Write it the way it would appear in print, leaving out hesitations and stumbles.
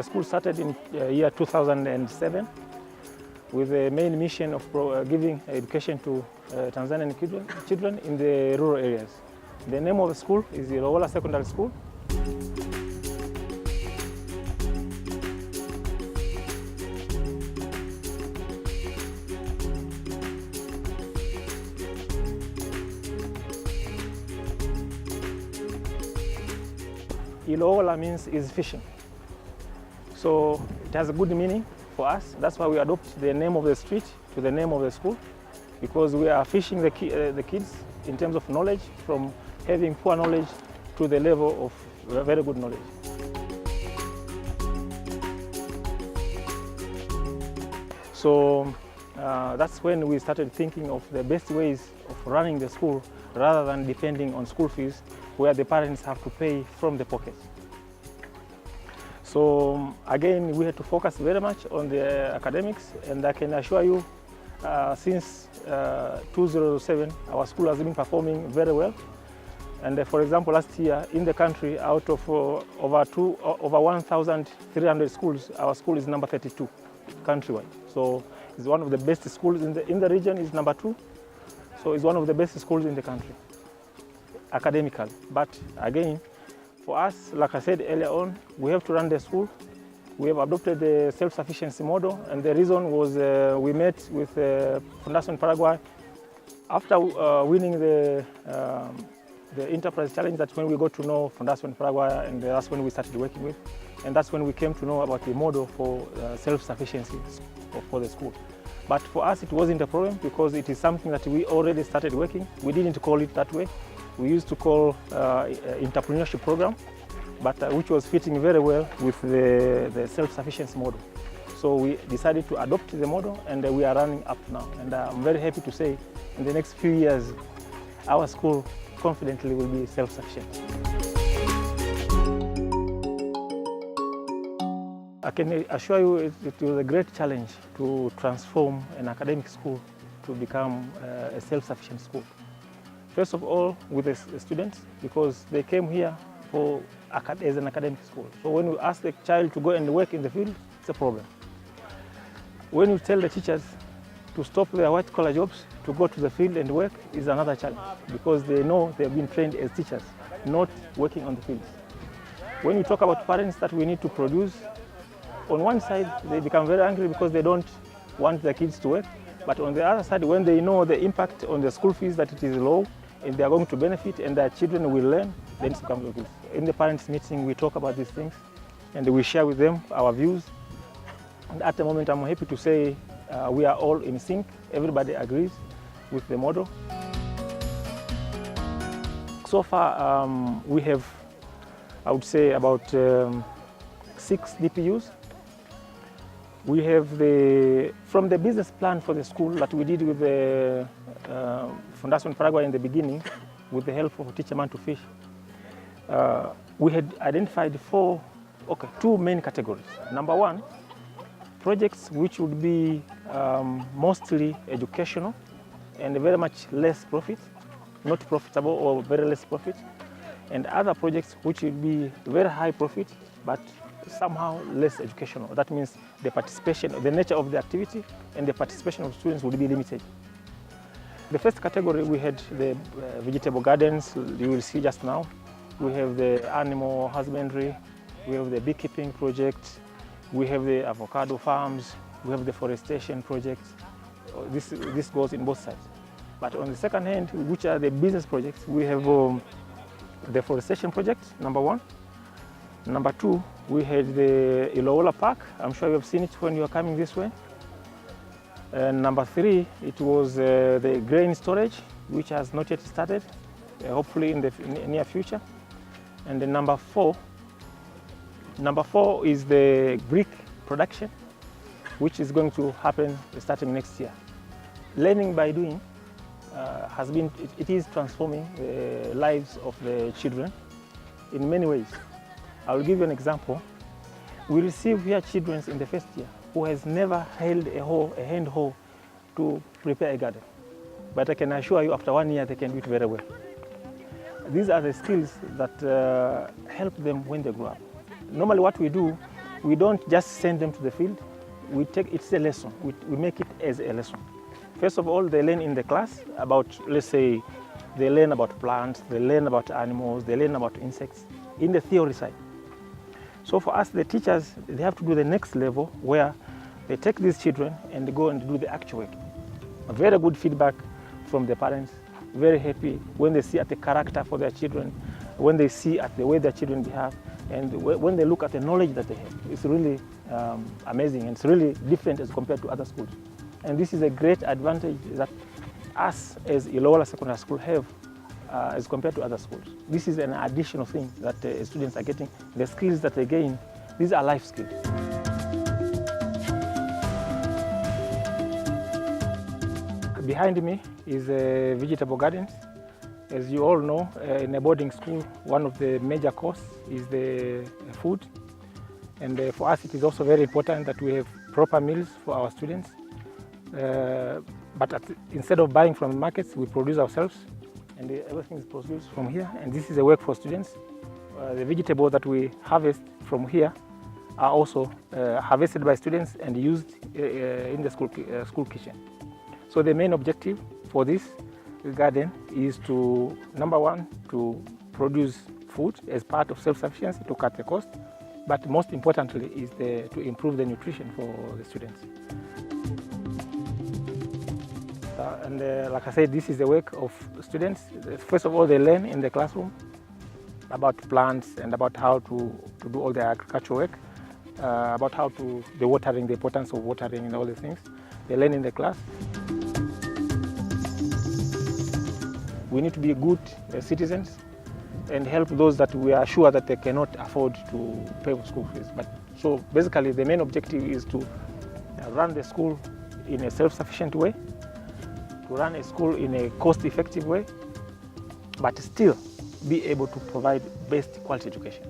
school started in year 2007 with the main mission of giving education to Tanzanian children in the rural areas. The name of the school is Ilowola Secondary School. Ilowola means is fishing. So it has a good meaning for us. That's why we adopt the name of the street to the name of the school, because we are fishing the kids in terms of knowledge, from having poor knowledge to the level of very good knowledge. So that's when we started thinking of the best ways of running the school rather than depending on school fees, where the parents have to pay from the pocket. So again, we had to focus very much on the academics, and I can assure you, since 2007, our school has been performing very well. And for example, last year in the country, out of over 1,300 schools, our school is number 32 countrywide. So it's one of the best schools in the region. Is number 2. So it's one of the best schools in the country, academically. But again, for us, like I said earlier on, we have to run the school. We have adopted the self-sufficiency model, and the reason was we met with Fundación Paraguay after winning the enterprise challenge. That's when we got to know Fundación Paraguay, and that's when we started working with, and that's when we came to know about the model for self-sufficiency for the school. But for us, it wasn't a problem, because it is something that we already started working. We didn't call it that way. We used to call entrepreneurship program, but which was fitting very well with the self-sufficiency model. So we decided to adopt the model, and we are running up now. And I'm very happy to say, in the next few years, our school confidently will be self-sufficient. I can assure you it was a great challenge to transform an academic school to become a self-sufficient school. First of all, with the students, because they came here as an academic school. So when you ask the child to go and work in the field, it's a problem. When you tell the teachers to stop their white-collar jobs to go to the field and work, is another challenge, because they know they have been trained as teachers, not working on the fields. When you talk about parents that we need to produce, on one side, they become very angry because they don't want their kids to work. But on the other side, when they know the impact on the school fees, that it is low, and they are going to benefit, and their children will learn, then it becomes good. In the parents' meeting, we talk about these things, and we share with them our views. And at the moment, I'm happy to say we are all in sync. Everybody agrees with the model. So far, we have, I would say, about 6 DPUs. We have from the business plan for the school that we did with the Fundación Paraguay in the beginning, with the help of Teacher Man to Fish, we had identified 2 main categories. Number 1, projects which would be mostly educational and very much less profit, not profitable or very less profit, and other projects which would be very high profit, but somehow less educational. That means the participation, the nature of the activity and the participation of students would be limited. The first category, we had the vegetable gardens, you will see just now. We have the animal husbandry, we have the beekeeping project, we have the avocado farms, we have the forestation projects. This goes in both sides. But on the second hand, which are the business projects, we have the forestation project, number 1. Number 2, we had the Ilowola Park. I'm sure you have seen it when you are coming this way. And number 3, it was the grain storage, which has not yet started, hopefully in the near future. And then number 4 is the brick production, which is going to happen starting next year. Learning by doing it is transforming the lives of the children in many ways. I will give you an example. We receive here children in the first year who has never held a hand hoe to prepare a garden. But I can assure you, after 1 year, they can do it very well. These are the skills that help them when they grow up. Normally what we do, we don't just send them to the field. It's a lesson. We make it as a lesson. First of all, they learn in the class about, let's say, they learn about plants, they learn about animals, they learn about insects in the theory side. So for us, the teachers, they have to do the next level where they take these children and they go and do the actual work. A very good feedback from the parents, very happy when they see at the character for their children, when they see at the way their children behave, and when they look at the knowledge that they have. It's really amazing, and it's really different as compared to other schools. And this is a great advantage that us as Ilowola Secondary School have as compared to other schools. This is an additional thing that students are getting. The skills that they gain, these are life skills. Behind me is a vegetable garden. As you all know, in a boarding school, one of the major costs is the food. And for us, it is also very important that we have proper meals for our students. But instead of buying from the markets, we produce ourselves, and everything is produced from here. And this is a work for students. The vegetables that we harvest from here are also harvested by students and used in the school kitchen. So the main objective for this garden is to, number one, to produce food as part of self-sufficiency, to cut the cost, but most importantly is to improve the nutrition for the students. Like I said, this is the work of students. First of all, they learn in the classroom about plants and about how to do all the agricultural work, about how to the watering, the importance of watering and all these things. They learn in the class. We need to be good citizens and help those that we are sure that they cannot afford to pay for school fees. So basically, the main objective is to run the school in a self-sufficient way, to run a school in a cost-effective way, but still be able to provide best quality education.